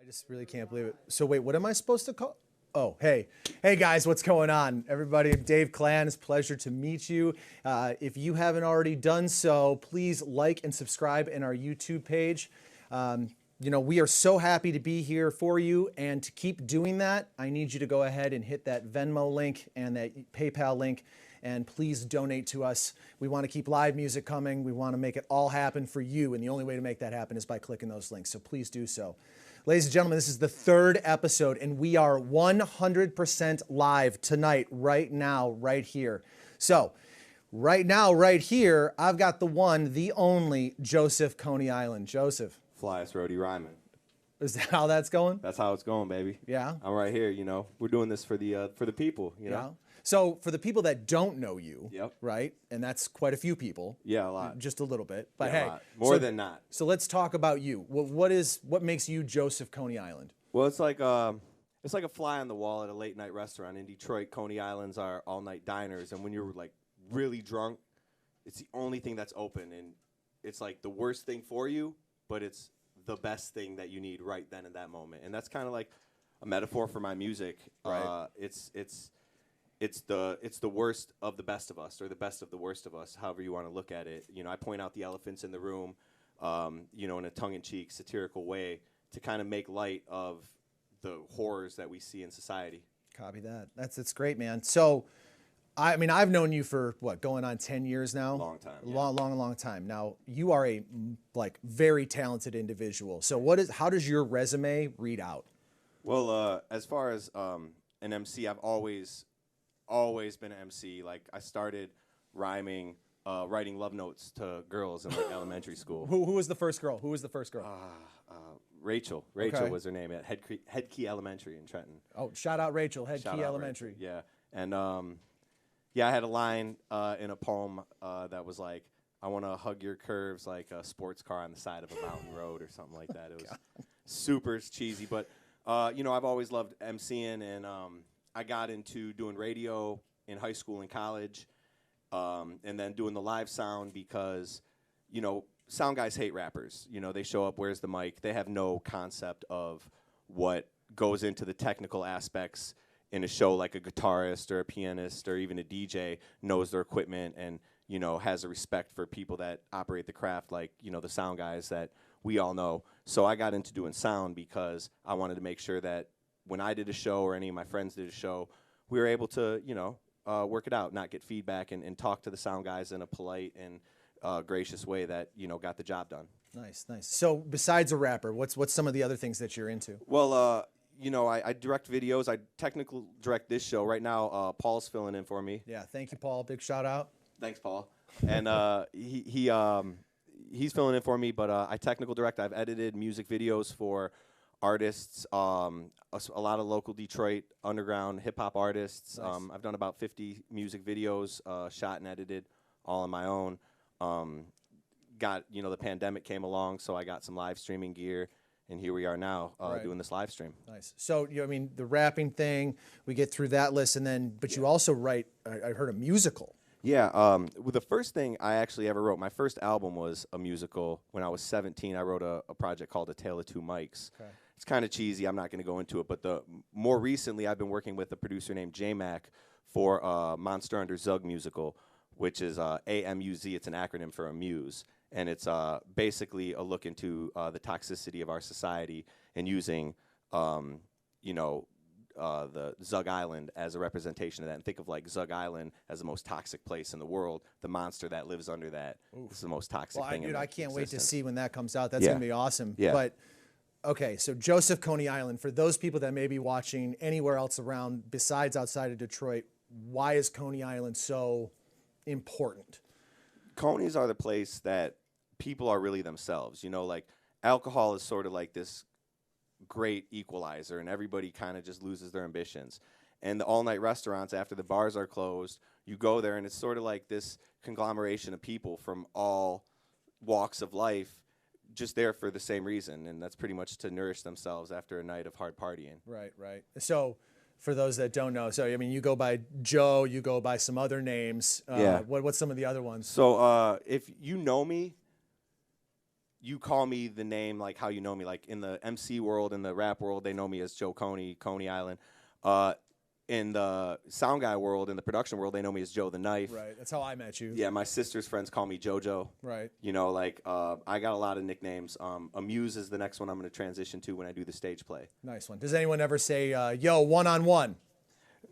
just really can't believe it. So wait, what am I supposed to call? Oh, hey. Hey guys, what's going on? Everybody, I'm Dave Klann. It's a pleasure to meet you. If you haven't already done so, please like and subscribe in our YouTube page. We are so happy to be here for you, and to keep doing that, I need you to go ahead and hit that Venmo link and that PayPal link, and please donate to us. We want to keep live music coming. We want to make it all happen for you, and the only way to make that happen is by clicking those links, so please do so. Ladies and gentlemen, this is the third episode, and we are 100% live tonight, right now, right here. So, right now, right here, I've got the one, the only Josef Coney Island. Joseph. Flyest roadie rhyming. Is that how that's going? That's how it's going, baby. Yeah. I'm right here. We're doing this for the people. You know. Yeah. So for the people that don't know you, yep. Right, and that's quite a few people. Yeah, a lot. Just a little bit, but yeah, hey, a lot. More than not. So let's talk about you. What makes you Josef Coney Island? Well, it's like a fly on the wall at a late night restaurant in Detroit. Coney Islands are all night diners, and when you're like really drunk, it's the only thing that's open, and it's like the worst thing for you, but it's the best thing that you need right then in that moment. And that's kind of like a metaphor for my music. Right. It's the worst of the best of us, or the best of the worst of us, however you want to look at it. I point out the elephants in the room, in a tongue-in-cheek, satirical way to kind of make light of the horrors that we see in society. Copy that. That's great, man. So, I mean, I've known you for going on 10 years now. Long time. Yeah. Long time. Now, you are a very talented individual. So, how does your resume read out? Well, as far as an MC, I've always been an MC. Like, I started rhyming, writing love notes to girls in elementary school. Who was the first girl? Rachel. Rachel was her name at Head Key Elementary in Trenton. Oh, shout out Rachel, Head Key Elementary. Rachel. Yeah, and I had a line in a poem that was like, "I want to hug your curves like a sports car on the side of a mountain road," or something like that. It was super cheesy, but I've always loved MCing, and I got into doing radio in high school and college, and then doing the live sound because, sound guys hate rappers. They show up, where's the mic? They have no concept of what goes into the technical aspects in a show, like a guitarist or a pianist or even a DJ knows their equipment and, has a respect for people that operate the craft, like, the sound guys that we all know. So I got into doing sound because I wanted to make sure that when I did a show or any of my friends did a show, we were able to, work it out, not get feedback, and talk to the sound guys in a polite and gracious way that, got the job done. Nice. So besides a rapper, what's some of the other things that you're into? Well, I direct videos. I technically direct this show. Right now, Paul's filling in for me. Yeah, thank you, Paul. Big shout out. Thanks, Paul. And he's filling in for me, but I technical direct. I've edited music videos for artists, a lot of local Detroit underground hip-hop artists. Nice. I've done about 50 music videos, shot and edited, all on my own. The pandemic came along, so I got some live streaming gear, and here we are now doing this live stream. Nice. So, the rapping thing, we get through that list, and then, but you also write, I heard, a musical. Yeah, the first thing I actually ever wrote, my first album was a musical. When I was 17, I wrote a project called A Tale of Two Mics. Okay. It's kind of cheesy. I'm not going to go into it, but more recently, I've been working with a producer named J-Mac for Monster Under Zug musical, which is AMUZ. It's an acronym for Amuse, and it's basically a look into the toxicity of our society and using, the Zug Island as a representation of that. And think of like Zug Island as the most toxic place in the world. The monster that lives under that is the most toxic thing in I can't wait to existence. see when that comes out. That's going to be awesome. Yeah. But, okay, so Josef Coney Island, for those people that may be watching anywhere else around besides outside of Detroit, why is Coney Island so important? Conies are the place that people are really themselves. Like alcohol is sort of like this great equalizer, and everybody kind of just loses their ambitions. And the all-night restaurants, after the bars are closed, you go there, and it's sort of like this conglomeration of people from all walks of life just there for the same reason, and that's pretty much to nourish themselves after a night of hard partying. Right. So for those that don't know, so, you go by Joe, you go by some other names. Yeah. What's some of the other ones? So if you know me, you call me the name like how you know me. Like in the MC world, in the rap world, they know me as Joe Coney, Coney Island. In the sound guy world, in the production world, they know me as Joe the Knife. Right. That's how I met you. Yeah, my sister's friends call me JoJo. Right. You know, like I got a lot of nicknames. Amuse is the next one I'm going to transition to when I do the stage play. Nice one. Does anyone ever say, yo, one-on-one?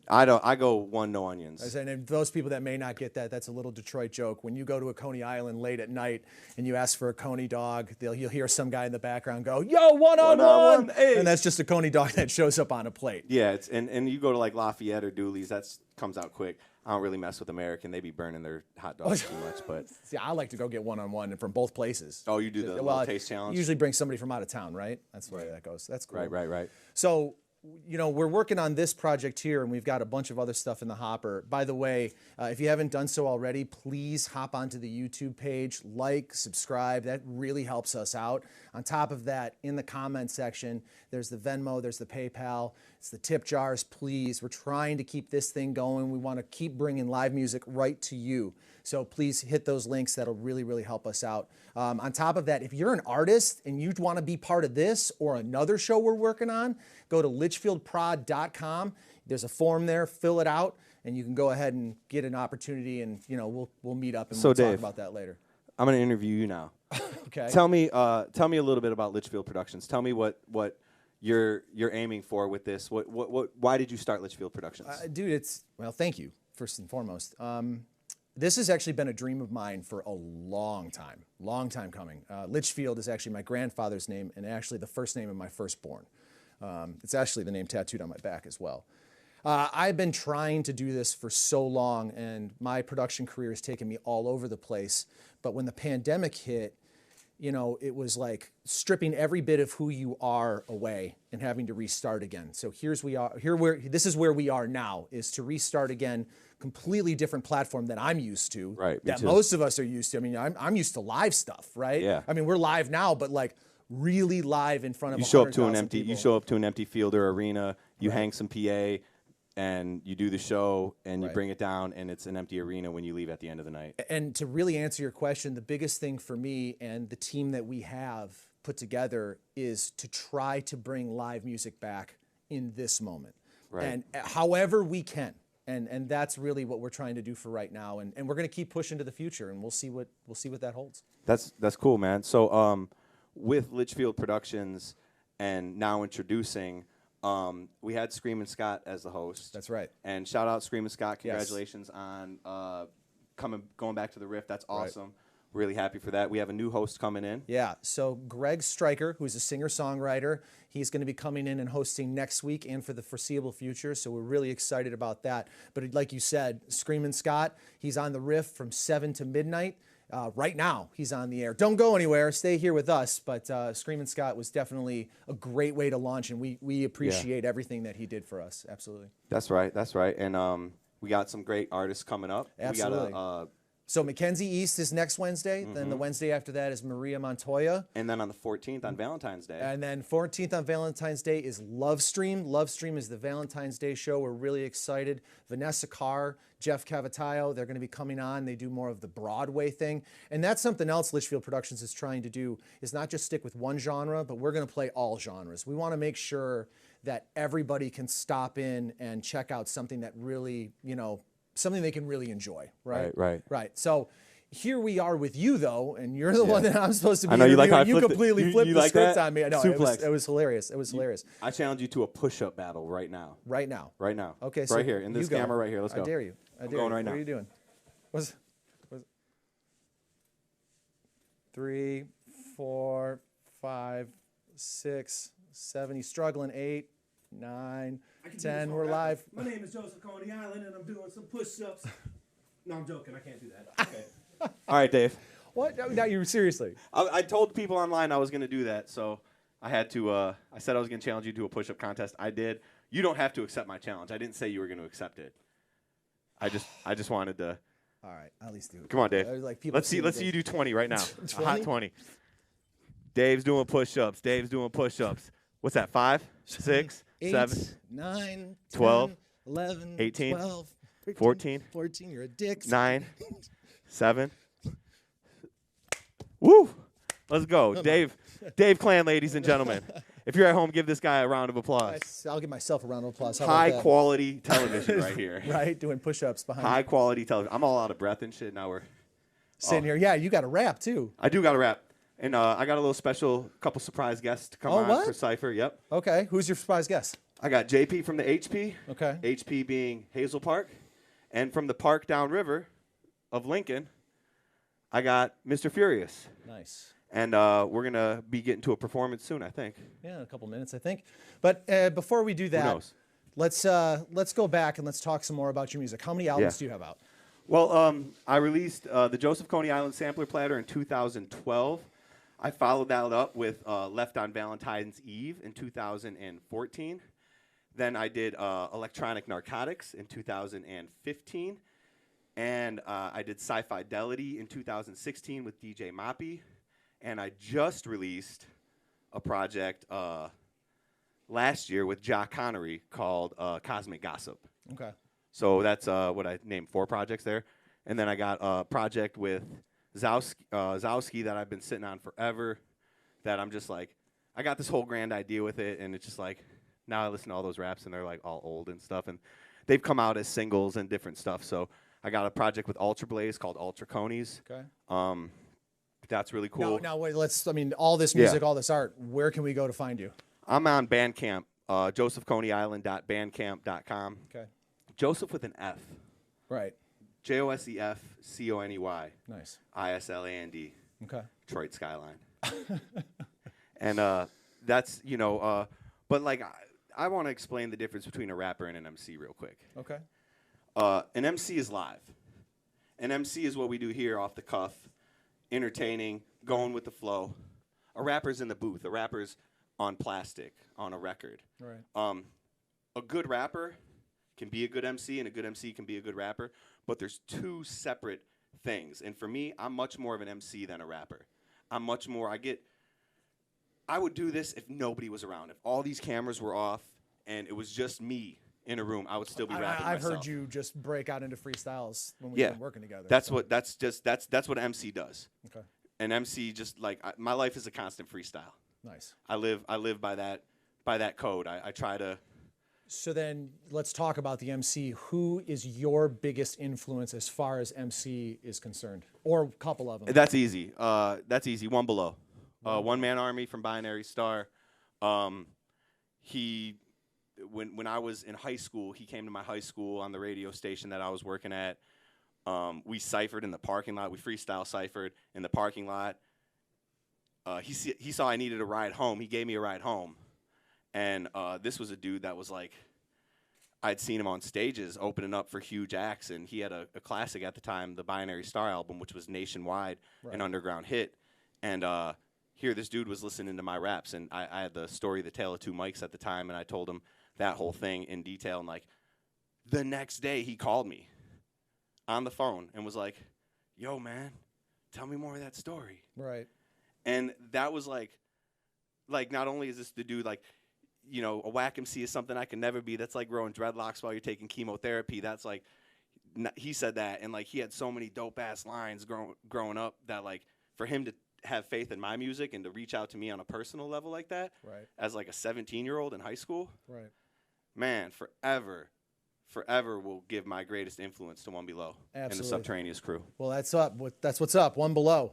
I don't. I go one no onions. And those people that may not get that, that's a little Detroit joke. When you go to a Coney Island late at night and you ask for a Coney dog, you'll hear some guy in the background go, yo, one-on-one. Hey. And that's just a Coney dog that shows up on a plate. Yeah, it's and you go to like Lafayette or Dooley's, that's comes out quick. I don't really mess with American. They be burning their hot dogs too much. But See, I like to go get one-on-one from both places. oh, you do the little taste challenge? Usually bring somebody from out of town, right? That's the way that goes. That's cool. Right. So, you know, we're working on this project here, and we've got a bunch of other stuff in the hopper. By the way, if you haven't done so already, please hop onto the YouTube page, like, subscribe. That really helps us out. On top of that, in the comment section, there's the Venmo, there's the PayPal, it's the tip jars, please. We're trying to keep this thing going. We want to keep bringing live music right to you. So please hit those links. That'll really, really help us out. On top of that, if you're an artist and you want to be part of this or another show we're working on, go to litchfieldprod.com. There's a form there. Fill it out, and you can go ahead and get an opportunity. And you know, we'll meet up and So we'll talk Dave, about that later. I'm going to interview you now. Okay. Tell me a little bit about Litchfield Productions. Tell me what you're aiming for with this. Why did you start Litchfield Productions? Dude, well, thank you first and foremost. This has actually been a dream of mine for a long time coming. Litchfield is actually my grandfather's name and actually the first name of my firstborn. It's actually the name tattooed on my back as well. I've been trying to do this for so long, and my production career has taken me all over the place. But when the pandemic hit, you know, it was like stripping every bit of who you are away and having to restart again. So this is where we are now, is to restart again. Completely different platform than I'm used to. Right. That most of us are used to. I mean, I'm used to live stuff, right? Yeah. I mean, we're live now, but like really live in front of You show up to an empty field or arena. You hang some PA, and you do the show, and you bring it down, and it's an empty arena when you leave at the end of the night. And to really answer your question, the biggest thing for me and the team that we have put together is to try to bring live music back in this moment, and however we can. And that's really what we're trying to do for right now, and we're going to keep pushing to the future, and we'll see what that holds. That's cool, man. So with Litchfield Productions, and now introducing, we had Screamin' Scott as the host. That's right. And shout out Screamin' Scott, congratulations on going back to the Riff. That's awesome. Right. Really happy for that. We have a new host coming in. Yeah, so Greg Stryker, who's a singer-songwriter, he's going to be coming in and hosting next week and for the foreseeable future, so we're really excited about that. But like you said, Screamin' Scott, he's on the Riff from 7 to midnight. Right now, he's on the air. Don't go anywhere. Stay here with us. But Screamin' Scott was definitely a great way to launch, and we appreciate everything that he did for us. Absolutely. That's right. And we got some great artists coming up. Absolutely. We got So Mackenzie East is next Wednesday. Then the Wednesday after that is Maria Montoya. And then on the 14th on Valentine's Day. And then 14th on Valentine's Day is Love Stream. Love Stream is the Valentine's Day show. We're really excited. Vanessa Carr, Jeff Cavatayo, they're going to be coming on. They do more of the Broadway thing. And that's something else Litchfield Productions is trying to do, is not just stick with one genre, but we're going to play all genres. We want to make sure that everybody can stop in and check out something that really, you know, something they can really enjoy, right? Right. So here we are with you, though, and you're the one that I'm supposed to be. I know you like how you completely flipped the script on me. I know it was hilarious. It was hilarious. I challenge you to a push-up battle right now. Right now. Okay. So right here in this camera right here. Let's go. I dare you. I'm going right now. What are you doing? What's 3, 4, 5, 6, 7. He's struggling. 8, 9, 10. We're live. My name is Josef Coney Island, and I'm doing some push-ups. No, I'm joking. I can't do that. Okay. All right, Dave. What? No, you seriously? I told people online I was going to do that, so I had to. I said I was going to challenge you to a push-up contest. I did. You don't have to accept my challenge. I didn't say you were going to accept it. I just wanted to. All right, at least do it. Come on, Dave. Like let's see you do 20 right now. 20? A hot 20. Dave's doing push-ups. What's that? 5, 6, 8, 7, 9, 12, 10, 11, 18, 12, 13, 14, 14. You're a dick. 9, 7. Woo! Let's go. Dave Klann, ladies and gentlemen. If you're at home, give this guy a round of applause. Nice. I'll give myself a round of applause. How about High that? quality television right here. Right, doing push-ups behind High you. quality television. I'm all out of breath and shit. Now we're Sitting here. Yeah, you got a rap, too. I do got a rap. And I got a little special couple surprise guests to come on what? for Cypher. Yep. Okay, who's your surprise guest? I got JP from the HP. Okay. HP being Hazel Park. And from the park downriver of Lincoln, I got Mr. Furious. Nice. And we're going to be getting to a performance soon, I think. Yeah, in a couple minutes, I think. But before we do that, knows? let's go back and let's talk some more about your music. How many albums Yeah. do you have out? Well, I released the Josef Coney Island Sampler Platter in 2012. I followed that up with Left on Valentine's Eve in 2014. Then I did Electronic Narcotics in 2015. And I did Sci-Fidelity in 2016 with DJ Moppy. And I just released a project last year with Jock Connery called Cosmic Gossip. Okay. So that's what I named 4 projects there. And then I got a project with Zowski that I've been sitting on forever that I'm just like, I got this whole grand idea with it, and it's just like, now I listen to all those raps, and they're like all old and stuff. And they've come out as singles and different stuff. So I got a project with Ultra Blaze called Ultra Conies. Okay. That's really cool. Now wait, all this music, all this art, where can we go to find you? I'm on Bandcamp, josephconeyisland.bandcamp.com. Okay. Joseph with an F. Right. JOSEF Nice. CONEYISLAND. Okay. Detroit skyline. And that's, but like, I want to explain the difference between a rapper and an MC real quick. Okay. An MC is live. An MC is what we do here off the cuff, entertaining, going with the flow. A rapper's in the booth. A rapper's on plastic, on a record. Right. A good rapper can be a good MC, and a good MC can be a good rapper, but there's 2 separate things. And for me, I'm much more of an MC than a rapper. I would do this if nobody was around. If all these cameras were off and it was just me in a room, I would still be rapping I've myself. heard you just break out into freestyles when we've been working together. That's what an MC does. Okay. An MC just like my life is a constant freestyle. Nice. I live by that code. I try to. So then let's talk about the MC. Who is your biggest influence as far as MC is concerned? Or a couple of them. That's easy. One Below. One Man Army from Binary Star. When I was in high school, he came to my high school on the radio station that I was working at. We ciphered in the parking lot. We freestyle ciphered in the parking lot. He saw I needed a ride home. He gave me a ride home. And this was a dude that was like, I'd seen him on stages opening up for huge acts, and he had a classic at the time, the Binary Star album, which was nationwide, an underground hit. And here this dude was listening to my raps, and I had the story, The Tale of Two Mics at the time, and I told him that whole thing in detail. And like the next day he called me on the phone and was like, yo, man, tell me more of that story. Right. And that was like not only is this the dude, like, a whack MC is something I can never be. That's like growing dreadlocks while you're taking chemotherapy. That's like, he said that. And like, he had so many dope ass lines growing up that like for him to have faith in my music and to reach out to me on a personal level like that, right, as like a 17-year-old in high school, right, man, forever will give my greatest influence to One Below. Absolutely. And the Subterraneous crew. Well, that's what's up. One Below.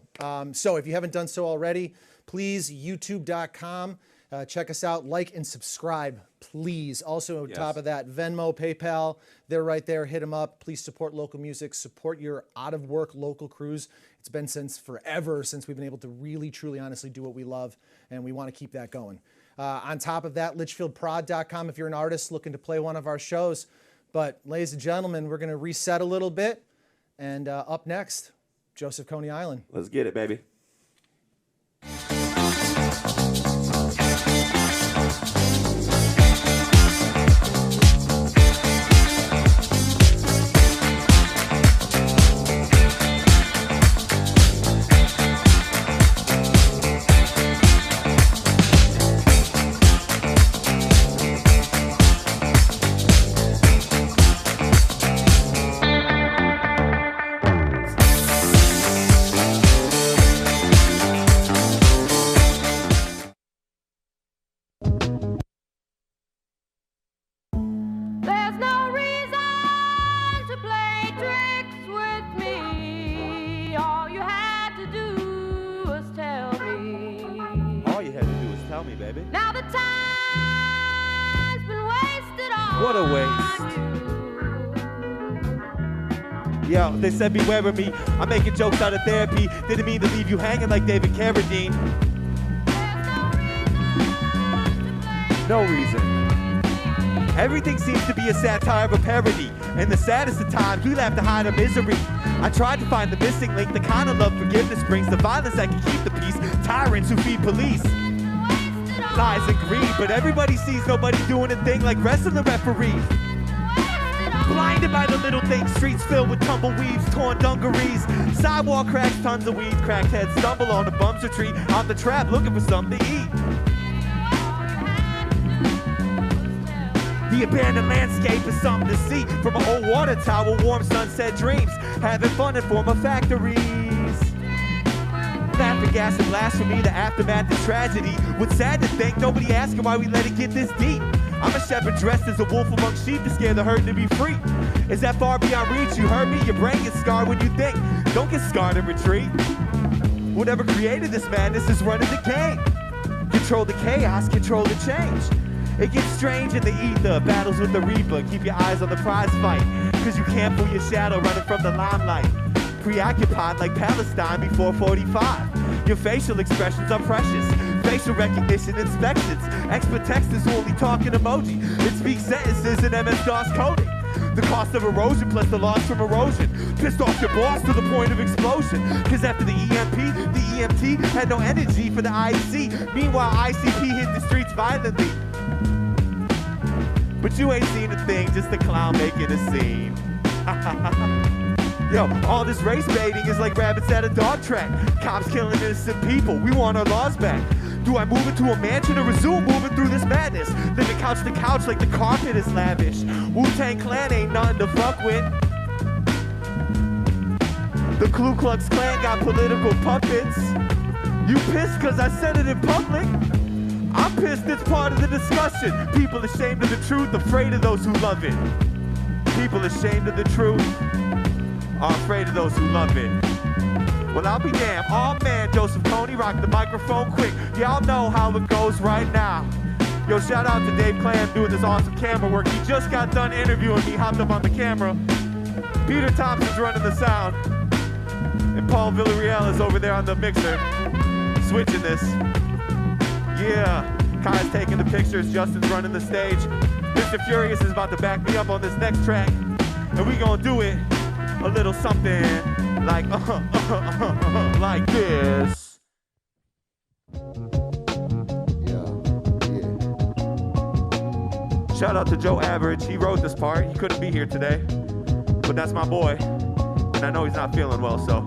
So if you haven't done so already, please, youtube.com. Check us out, like and subscribe, please. Also, on top of that, Venmo, PayPal, they're right there. Hit them up. Please support local music. Support your out-of-work local crews. It's been forever since we've been able to really, truly, honestly do what we love, and we want to keep that going. On top of that, litchfieldprod.com if you're an artist looking to play one of our shows. But, ladies and gentlemen, we're going to reset a little bit. And up next, Josef Coney Island. Let's get it, baby. you had to do is tell me, baby. Now the time's been wasted on What a waste. Yo, they said beware of me. I'm making jokes out of therapy. Didn't mean to leave you hanging like David Carradine. No reason. Everything seems to be a satire of a parody. And the saddest of times, we laugh to hide our misery. I tried to find the missing link, the kind of love forgiveness brings, the violence that can keep the peace, tyrants who feed police. Lies and greed, but everybody sees nobody doing a thing like wrestling referees. Blinded by the little things, streets filled with tumbleweeds, torn dungarees, sidewalk cracks, tons of weed, cracked heads stumble on the bumps of tree, out the trap looking for something to eat. The abandoned landscape is something to see. From an old water tower, warm sunset dreams. Having fun in former factories. Laughing, gas, and blasphemy, the aftermath of tragedy. What's sad to think, nobody asking why we let it get this deep. I'm a shepherd dressed as a wolf among sheep to scare the herd to be free. Is that far beyond reach? You heard me? Your brain gets scarred when you think. Don't get scarred and retreat. Whatever created this madness is running the game. Control the chaos, control the change. It gets strange in the ether, battles with the reaper. Keep your eyes on the prize fight, cause you can't fool your shadow running from the limelight. Preoccupied like Palestine before 45. Your facial expressions are precious. Facial recognition inspections. Expert text is only talking emoji. It speaks sentences in MS-DOS coding. The cost of erosion plus the loss from erosion. Pissed off your boss to the point of explosion. Cause after the EMP, the EMT had no energy for the IEC. Meanwhile, ICP hit the streets violently. But you ain't seen a thing, just a clown making a scene. Yo, all this race baiting is like rabbits at a dog track. Cops killing innocent people, we want our laws back. Do I move into a mansion or resume moving through this madness? Living couch to couch like the carpet is lavish. Wu-Tang Clan ain't nothing to fuck with. The Ku Klux Klan got political puppets. You pissed cause I said it in public? I'm pissed it's part of the discussion. People ashamed of the truth, afraid of those who love it. People ashamed of the truth are afraid of those who love it. Well, I'll be damned. Oh man, Josef Coney, rock the microphone quick. Y'all know how it goes right now. Yo, shout out to Dave Klann doing this awesome camera work. He just got done interviewing me, hopped up on the camera. Peter Thompson's running the sound. And Paul Villarreal is over there on the mixer, switching this. Yeah, Kai's taking the pictures, Justin's running the stage. Mr. Furious is about to back me up on this next track. And we gonna do it a little something like like this. Shout out to Joe Average, he wrote this part. He couldn't be here today, but that's my boy. And I know he's not feeling well, so.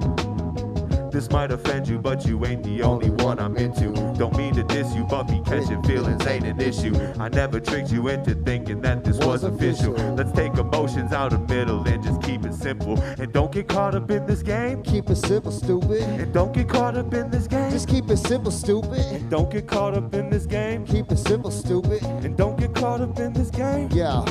This might offend you, but you ain't the only one I'm into. Don't mean to diss you, but me catching feelings ain't an issue. I never tricked you into thinking that this was official. Let's take emotions out of middle and just keep it simple. And don't get caught up in this game. Keep it simple, stupid. And don't get caught up in this game. Just keep it simple, stupid. And don't get caught up in this game. Keep it simple, stupid. And don't get caught up in this game. Yeah.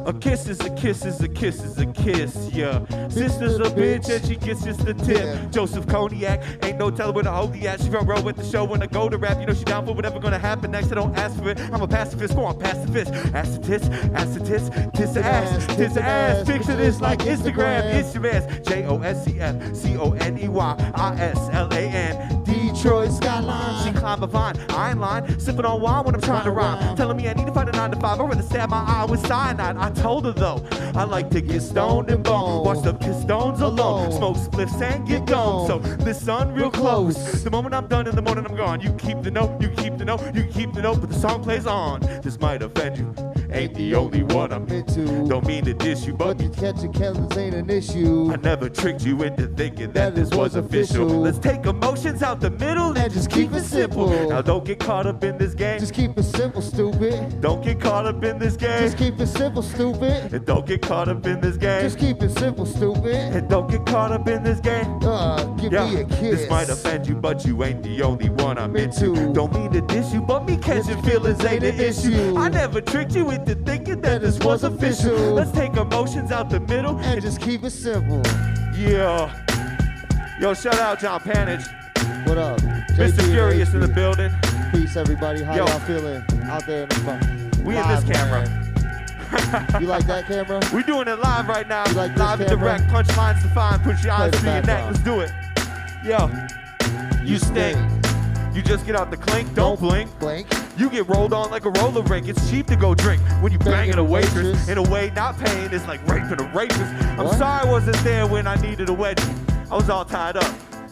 A kiss is a kiss is a kiss is a kiss, yeah. Sister's a bitch and she gets just the tip. Yeah. Joseph Cognac, ain't no telling where the holy at. She front row at the show when I go to rap. You know she down for whatever gonna happen next. I don't ask for it. I'm a pacifist, go on, pass the fist. Ass to tits, ass to tits, tits to ass, tits to ass. Picture this like Instagram. It's your ass. JOSEFCONEYISLAN. Detroit skyline. She climb a vine, I ain't lying. Sipping on wine when I'm trying to rhyme. Telling me I need to find a 9 to 5. I'd rather stab my eye with cyanide. I told her though, I like to get stoned and bone. Watch the Pistones alone. Smoke spliffs and get gone. So listen real close. The moment I'm done in the morning I'm gone. You keep the note, you keep the note, you keep the note, but the song plays on. This might offend you. Ain't the only one I'm into. Don't mean to diss you, but you catching killers ain't an issue. I never tricked you into thinking that this was official. Let's take emotions out the middle and just keep it simple. Now don't get caught up in this game. Just keep it simple, stupid. Don't get caught up in this game. Just keep it simple, stupid. And don't get caught up in this game. Just keep it simple, stupid. And don't get caught up in this game. Give me a kiss. This might offend you, but you ain't the only one I'm into. Don't mean to diss you, but me catching feelings ain't an issue. I never tricked you into thinking that this was official. Let's take emotions out the middle and just keep it simple. Yeah. Yo, shout out John Panage. What up? Mr. Furious in the building. Peace, everybody. How Yo. y'all feeling out there in the front? We in this camera. You like that camera? We doing it live right now. You like this Live and camera? direct. Punchlines defined. Put your eyes the through your neck. background. Let's do it. Yo. You stink. You just get out the clink. Don't blink. Blink. You get rolled on like a roller rink. It's cheap to go drink when you banging a waitress. In a way, not paying is like raping a rapist. I'm What? sorry I wasn't there when I needed a wedgie. I was all tied up.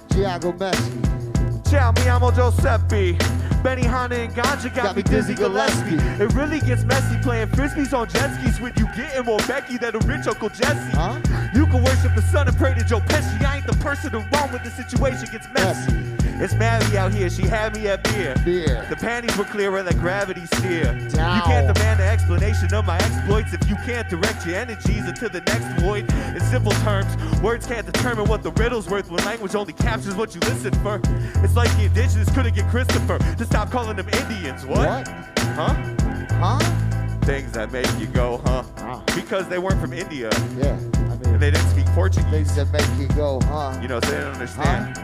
Giago Messi. Ciao, mi amo Giuseppe. Benny Hanna and Ganja got me Dizzy Gillespie. It really gets messy playing frisbees on jet skis with you getting more Becky than a rich Uncle Jesse. Huh? You can worship the sun and pray to Joe Pesci. I ain't the person to run when the situation gets messy. It's Maddie out here, she had me at beer. Beer. The panties were clearer than gravity steer. Down. You can't demand an explanation of my exploits if you can't direct your energies into the next void. In simple terms, words can't determine what the riddle's worth when language only captures what you listen for. It's like the indigenous couldn't get Christopher to stop calling them Indians. What? Huh? Huh? Things that make you go, huh? Huh. Because they weren't from India Yeah. I mean, and they didn't speak Portuguese. things that make you go, huh? You know, so they don't understand.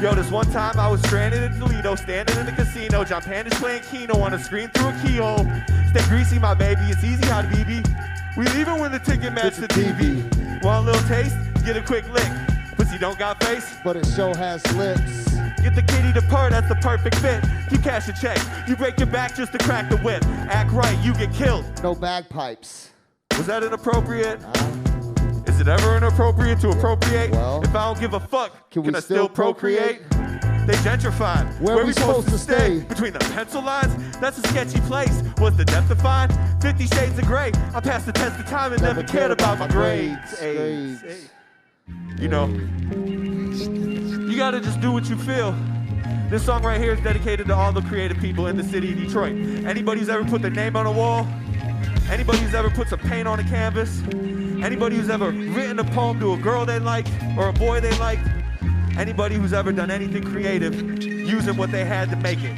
Yo, this one time I was stranded in Toledo, standing in the casino. John Pan is playing Keno on a screen through a keyhole. Stay greasy, my baby. It's easy, hot BB. We leaving when the ticket match the TV. Want a little taste? Get a quick lick. Pussy don't got face. But it show has lips. Get the kitty to purr, that's the perfect fit. You cash a check. You break your back just to crack the whip. Act right, you get killed. No bagpipes. Was that inappropriate? Is it ever inappropriate to appropriate? Well, if I don't give a fuck, can can we I still still procreate? They gentrified. Where we supposed to stay? Between the pencil lines? That's a sketchy place. Was the depth defined? 50 Shades of Grey. I passed the test of time and never cared about my grades. Grades. Hey. You know, you gotta just do what you feel. This song right here is dedicated to all the creative people in the city of Detroit. Anybody who's ever put their name on a wall, anybody who's ever put some paint on a canvas, anybody who's ever written a poem to a girl they liked or a boy they liked, anybody who's ever done anything creative using what they had to make it.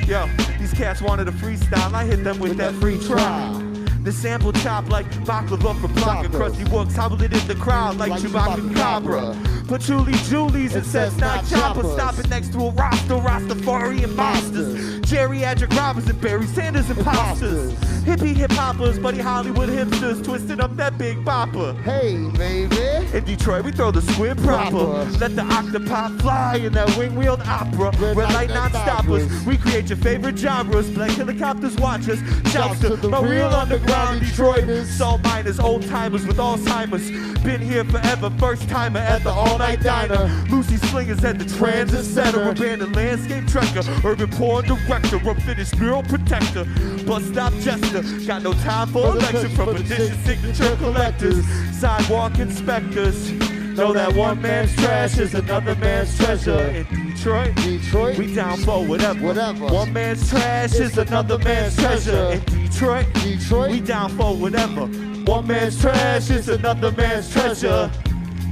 Yo, these cats wanted a freestyle, I hit them with that free trial. The sample chop like baklava for block and crusty wooks, hobbled it in the crowd like Chewbacca Cabra. Patchouli Julies and says not choppers, stop it next to a roster, Rastafari and monsters. Geriatric robbers and Barry Sanders imposters. Hippie hip hoppers, buddy Hollywood hipsters, twisting up that big bopper. Hey, baby. In Detroit, we throw the squid proper. Let the octopi fly in that wing-wheeled opera. Red light non-stoppers. We create your favorite genres. Black helicopters watch us. Shouts to my real underground Detroiters. Salt miners, old-timers with Alzheimer's. Been here forever, first-timer at the all-night diner. Lucy Slingers at the transit center. Abandoned landscape trekker. Urban porn director. Unfinished mural protector. Bus stop jester. Got no time for election from petition signature collectors. Sidewalk inspectors. Know that one man's trash is another man's treasure. In Detroit, we down for whatever. One man's trash is another man's treasure. In Detroit, we down for whatever. One man's trash is another man's treasure.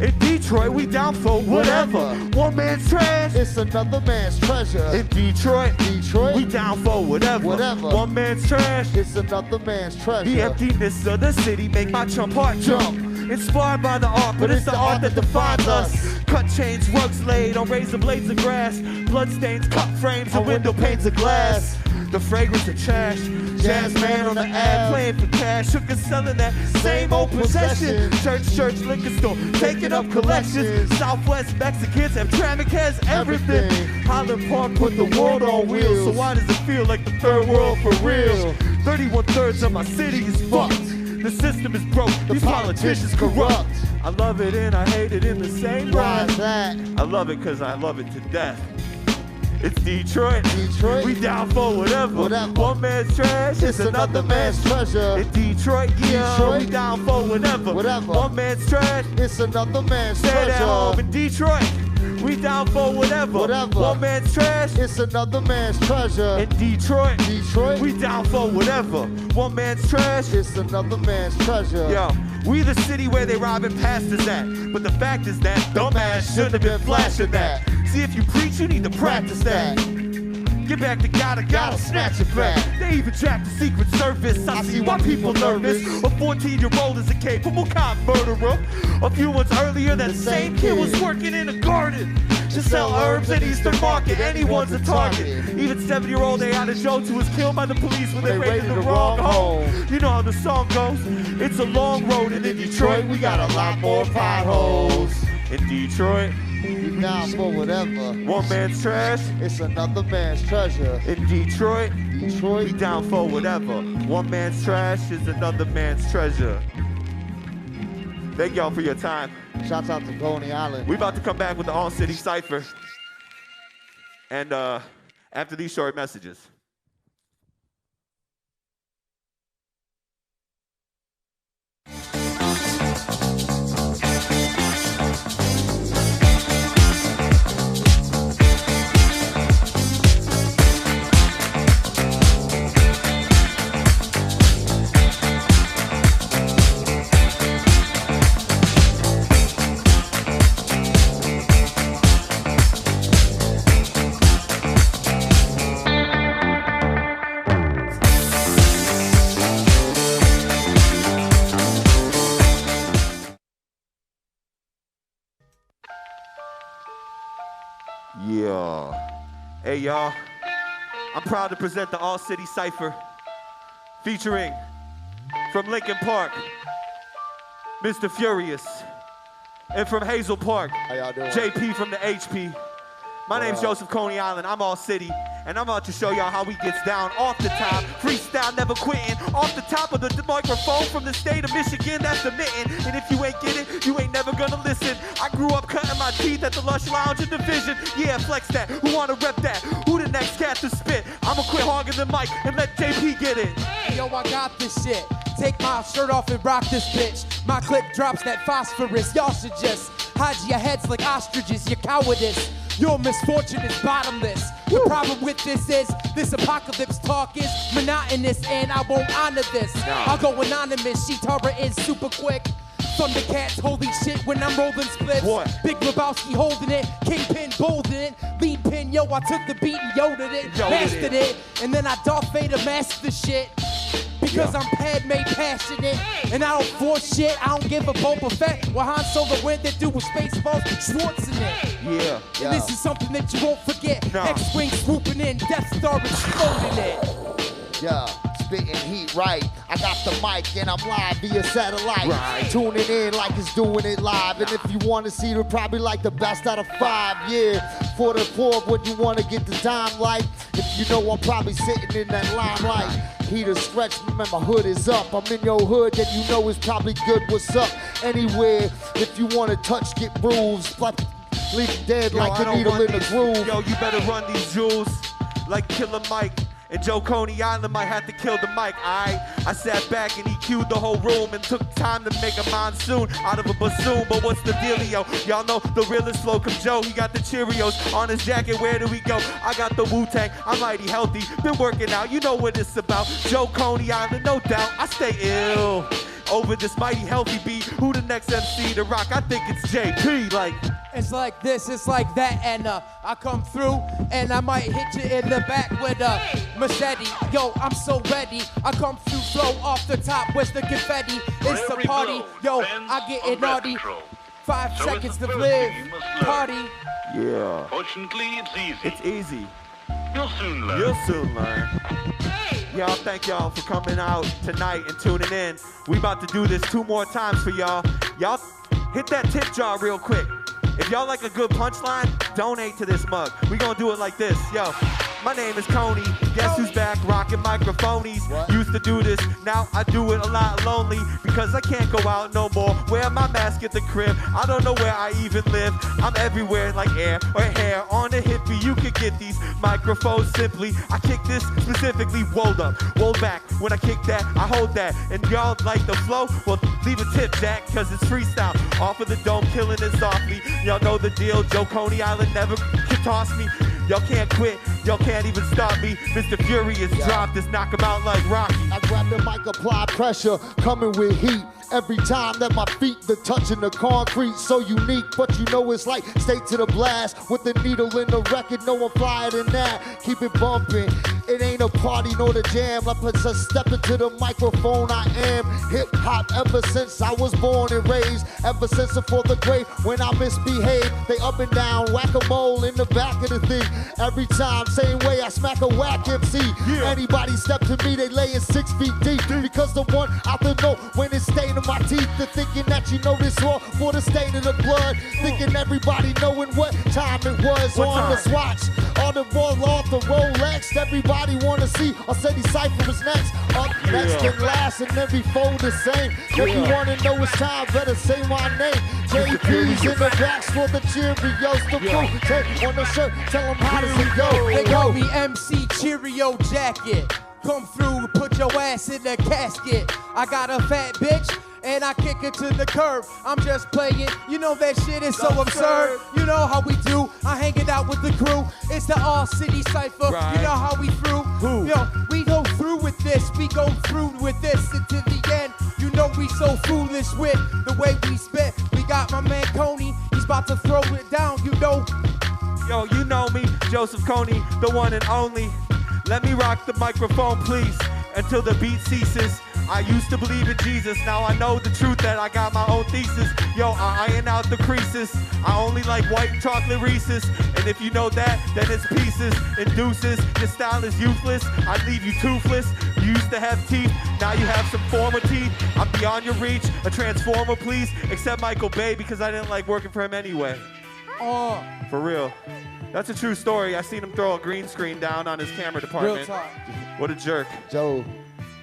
In Detroit, we down for whatever. One man's trash, It's another man's treasure. in Detroit, we down for whatever. One man's trash, It's another man's treasure. the emptiness of the city make my chump heart jump. Inspired by the art, but it's the art that defines us. Cut chains, rugs laid on razor blades of grass. Bloodstains, cup frames, and window panes of glass. The fragrance of trash. Jazz man on the ad, playing for cash. Hookers selling that same old possession. Church, liquor store, taking up collections. Southwest Mexicans have traffic has everything. Highland Park put the world on wheels. So why does it feel like the third world for real? 31/3 of my city is fucked. The system is broke, these politicians corrupt. I love it and I hate it in the same Why breath. that? I love it cause I love it to death. It's Detroit, Detroit. we down for whatever. One man's trash It's another man's treasure. In Detroit, yeah, Detroit. we down for whatever. One man's trash, It's another man's stay at home. treasure. In Detroit, we down for whatever. One man's trash, It's another man's treasure. in Detroit, Detroit. we down for whatever. One man's trash, It's another man's treasure. yo, we the city where they robbing pastors at. But the fact is that dumbass shouldn't have been flashing that. See, if you preach, you need to practice that. Get back to God, I gotta snatch it back. They even tracked the Secret Service. I see why people nervous. A 14-year-old is a capable cop murderer. A few months earlier, that same kid was working in a garden to sell herbs at Eastern Market. Anyone's a target. Even 7-year-old Ayana Jotu was killed by the police when they raided the wrong home. You know how the song goes. It's a long road, and in Detroit, we got a lot more potholes. In Detroit, We down for whatever. one man's trash. It's another man's treasure. In Detroit, we Detroit. down for whatever. One man's trash is another man's treasure. Thank y'all for your time. Shouts out to Coney Island. We about to come back with the All-City Cypher. And after these short messages. Yeah. Hey, y'all. I'm proud to present the All-City Cypher featuring from Lincoln Park, Mr. Furious, and from Hazel Park, How y'all doing? JP from the HP. My name's Josef Coney Island. I'm All-City, and I'm about to show y'all how we gets down off the top. Freestyle, never quitting. Off the top of the microphone from the state of Michigan, that's the mitten. And if you ain't get it, you ain't never gonna listen. I grew up cutting my teeth at the Lush Lounge in Division. Yeah, flex that. Who wanna rep that? Who the next cat to spit? I'ma quit hogging the mic and let JP get it. Yo, I got this shit. Take my shirt off and rock this bitch. My clip drops that phosphorus. Y'all should just hide your heads like ostriches. Your cowardice. Your misfortune is bottomless. The problem with this is, this apocalypse talk is monotonous, and I won't honor this. I'll go anonymous. She-Tara is super quick. Thundercats, holy shit, when I'm rolling splits. What? Big Lebowski holding it, Kingpin bolding it, lead pin, yo, I took the beat and yoded it, mastered it, and then I Darth Vader mastered the shit. Because I'm Padme passionate, and I don't force shit, I don't give a Boba Fett. What Han Solo went to do with Spaceballs, Schwartz in it. Yeah. And this is something that you won't forget. No. X-Wing swooping in, Death Star exploding it. Yeah, spitting heat right. I got the mic and I'm live via satellite. Right. Tuning in like it's doing it live. And if you want to see it, probably like the best out of 5. Yeah, for the poor, when you want to get the time light. If you know I'm probably sitting in that limelight. Heater stretch, man, my hood is up. I'm in your hood, then you know it's probably good. What's up? Anywhere, if you want to touch, get bruised. Leave it dead like a needle in the groove. Yo, you better run these jewels like Killer Mike. And Joe Coney Island might have to kill the mic, alright? I sat back and EQ'd the whole room and took time to make a monsoon out of a bassoon. But what's the dealio? Y'all know the realest flow come Joe. He got the Cheerios on his jacket. Where do we go? I got the Wu-Tang. I'm mighty healthy. Been working out. You know what it's about. Joe Coney Island, no doubt. I stay ill over this mighty healthy beat. Who the next MC to rock? I think it's JP. Like. It's like this, it's like that, and I come through, and I might hit you in the back with a machete. Yo, I'm so ready. I come through, flow off the top. Where's the confetti? It's the party. Yo, I get it naughty. 5 seconds to live. Party. Yeah. Fortunately, it's easy. It's easy. You'll soon learn. You'll soon learn. Y'all, thank y'all for coming out tonight and tuning in. We about to do this 2 more times for y'all. Y'all hit that tip jar real quick. If y'all like a good punchline, donate to this mug. We gonna do it like this. Yo, my name is Coney. Guess who's back rocking microphonies? Used to do this, now I do it a lot lonely because I can't go out no more. Wear my mask at the crib. I don't know where I even live. I'm everywhere like air or hair on the hippie. You can get these microphones simply. I kick this specifically, rolled up, roll back. When I kick that, I hold that. And y'all like the flow? Well, leave a tip, Jack, cause it's freestyle. Off of the dome, killing it softly. Y'all know the deal. Joe Coney Island never can toss me. Y'all can't quit. Y'all can't even stop me. Mr. Furious dropped this, knock him out like Rocky. I grab the mic, apply pressure, coming with heat. Every time that my feet, the touching the concrete, so unique. But you know it's like stay to the blast with the needle in the record. No one flyer than that. Keep it bumping. It ain't a party nor the jam. Let's just step into the microphone. I am hip hop ever since I was born and raised. Ever since before the grave when I misbehave. They up and down, whack-a-mole in the back of the thing. Every time, same way I smack a whack MC. Anybody step to me, they lay it 6 feet deep. Because the one out the know when it's staining my teeth. They're thinking that you know this all for the stain of the blood. Thinking everybody knowing what time it was on the swatch. On the ball off the Rolex. Everybody wanna see or say the cipher is next. Up next and last and then before the same. If you wanna know it's time, better say my name. JP's in the backs for the Cheerios. The blue tape on the shirt, tell them how does it go. They call me MC Cheerio Jacket. Come through, put your ass in the casket. I got a fat bitch, and I kick it to the curb. I'm just playing, you know that shit is so absurd. You know how we do, I hang it out with the crew. It's the All City Cypher, you know how we through. Yo, we go through with this, we go through with this until the end. You know we so foolish with the way we spit. We got my man Coney, he's about to throw it down, you know. Yo, you know me, Josef Coney, the one and only. Let me rock the microphone, please, until the beat ceases. I used to believe in Jesus, now I know the truth that I got my own thesis. Yo, I iron out the creases. I only like white chocolate Reese's. And if you know that, then it's pieces and deuces. Your style is useless, I leave you toothless. You used to have teeth, now you have some former teeth. I'm beyond your reach, a transformer please. Except Michael Bay, because I didn't like working for him anyway. Oh, For real. That's a true story. I seen him throw a green screen down on his camera department. real talk. What a jerk. Joe.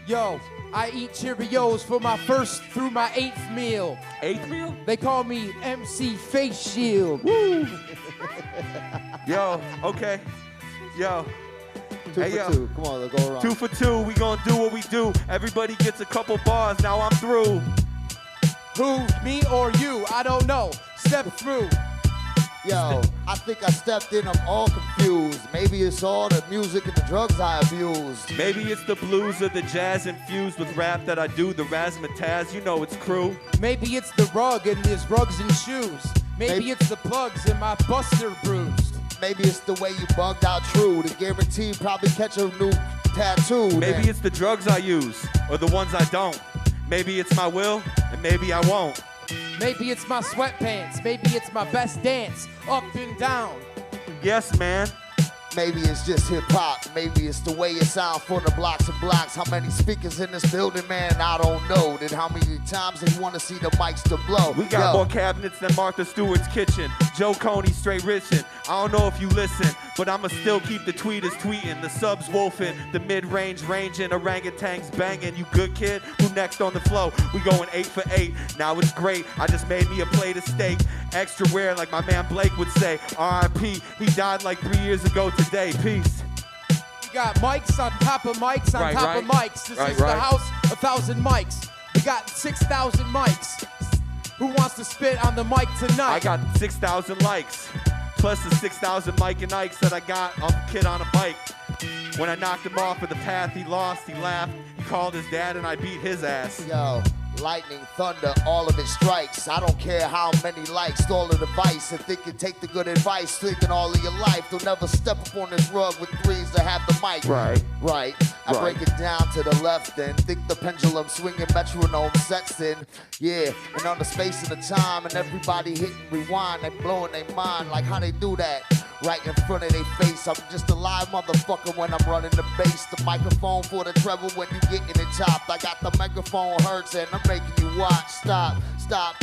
Yo, I eat Cheerios for my first through my 8th meal. 8th meal? They call me MC Face Shield. Woo! Yo, okay. Yo. Two Hey, for yo. 2. Come on, let's go around. 2 for 2. We gonna do what we do. Everybody gets a couple bars. Now I'm through. Who, me or you? I don't know. Step through. Yo, I think I stepped in, I'm all confused. Maybe it's all the music and the drugs I abused. Maybe it's the blues or the jazz infused with rap that I do. The razzmatazz, you know it's crew. Maybe it's the rug and his rugs and shoes. Maybe it's the plugs in my buster bruised. Maybe it's the way you bugged out true. To guarantee probably catch a new tattoo. Maybe it's the drugs I use or the ones I don't. Maybe it's my will and maybe I won't. Maybe it's my sweatpants. Maybe it's my best dance. Up and down. Yes, man. Maybe it's just hip hop. Maybe it's the way it sounds for the blocks and blocks. How many speakers in this building, man? I don't know. Then how many times they want to see the mics to blow? We got more cabinets than Martha Stewart's kitchen. Joe Coney straight richin'. I don't know if you listen, but I'ma still keep the tweeters tweeting, the subs wolfing, the mid-range ranging, orangutans banging. You good kid? Who next on the flow? We going 8 for 8. Now it's great. I just made me a plate of steak. Extra rare, like my man Blake would say. R.I.P. He died like 3 years ago today. Peace. We got mics on top of mics on top of mics. This is the house, 1,000 mics. We got 6,000 mics. Who wants to spit on the mic tonight? I got 6,000 likes, plus the 6,000 Mike and Ikes that I got on the kid on a bike. When I knocked him off of the path, he lost, he laughed, he called his dad, and I beat his ass. Yo, lightning, thunder, all of it strikes. I don't care how many likes, all of the vice. If they can take the good advice, thinking all of your life, they'll never step up on this rug with threes to have the mic. Right. I break it down to the left and think the pendulum swinging metronome sets in. Yeah, and on the space and the time, and everybody hitting rewind, they blowing their mind like how they do that. Right in front of their face, I'm just a live motherfucker when I'm running the bass. The microphone for the treble when you getting it chopped. I got the megaphone hurts and I'm making you watch. Stop,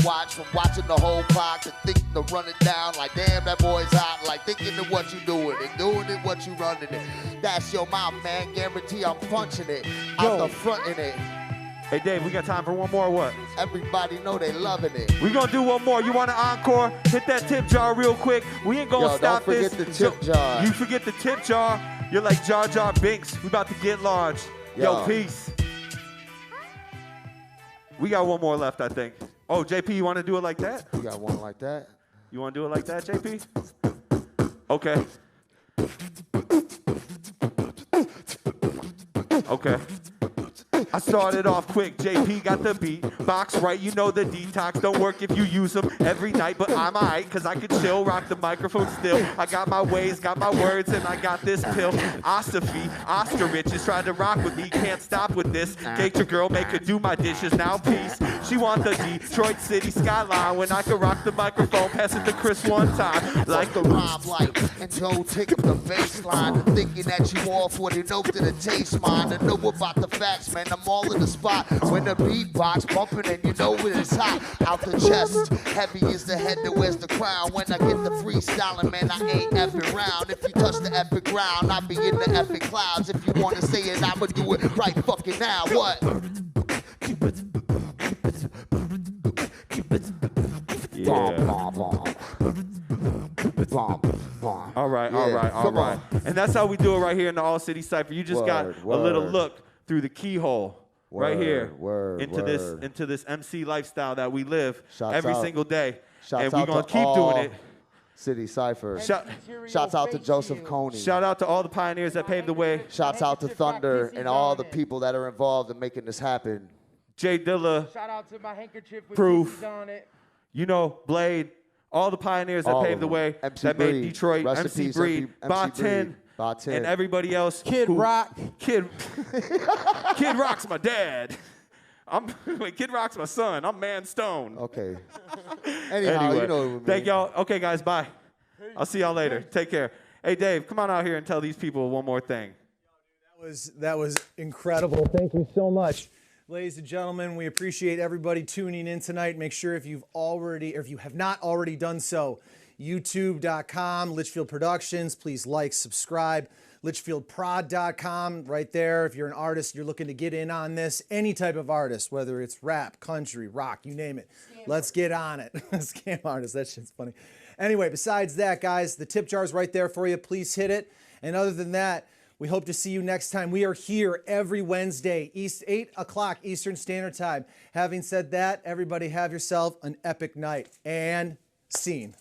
watch from watching the whole clock to thinking to run it down. Like damn, that boy's hot. Like thinking of what you doing and doing it what you running it. That's your mouth, man. Guarantee I'm punching it out the front in it. Hey Dave, we got time for one more or what? Everybody know they loving it. We gonna do one more. You want an encore? Hit that tip jar real quick. We ain't gonna stop this. Don't forget the tip jar. You forget the tip jar, you're like Jar Jar Binks. We about to get large. Yo, peace. We got one more left, I think. Oh, JP, you want to do it like that? You got one like that? You want to do it like that, JP? Okay. Okay. I started off quick, JP got the beat. Box right, you know the detox don't work if you use them every night. But I'm alright, cause I can chill, rock the microphone still. I got my ways, got my words, and I got this pill. Ostafy, Oscar Riches tried to rock with me, can't stop with this. Gate your girl, make her do my dishes, now peace. She want the Detroit City skyline. When I can rock the microphone, pass it to Chris one time. Like the rhyme like, and don't take up the baseline. Thinking that you all for the note to the taste mine. To know about the facts, man, I'm all in the spot. When the beatbox bumping and you know it is hot. Out the chest, heavy is the head that wears the crown. When I get the freestyling, man, I ain't effing round. If you touch the epic ground, I be in the epic clouds. If you wanna say it, I'ma do it right fucking now. What? All right. Come on. And that's how we do it right here in the All City Cypher. You just got a little look through the keyhole right here into this MC lifestyle that we live every single day. And we're going to keep doing it. City Cypher. Shouts out to Josef Coney. Shout out to all the pioneers that paved the way. Shouts out to Thunder and all the people that are involved in making this happen. Jay Dilla. Shout out to my handkerchief with Proof. pieces on it. You know, Blade. All the pioneers that paved the way, that made Detroit, MC Breed, Ba10, and everybody else. Kid Rock. Kid Rock's my dad. Kid Rock's my son. I'm Man Stone. Okay. Anyhow, you know what we mean. Thank y'all. Okay, guys, bye. I'll see y'all later. Take care. Hey, Dave, come on out here and tell these people one more thing. That was incredible. Thank you so much. Ladies and gentlemen, we appreciate everybody tuning in tonight. Make sure if you have not already done so, youtube.com, Litchfield Productions, please like, subscribe. LitchfieldProd.com, right there. If you're an artist, you're looking to get in on this, any type of artist, whether it's rap, country, rock, you name it. Let's get on it. Scam artist, that shit's funny. Anyway, besides that, guys, the tip jar's right there for you. Please hit it. And other than that, we hope to see you next time. We are here every Wednesday, 8 o'clock Eastern Standard Time. Having said that, everybody have yourself an epic night. And scene.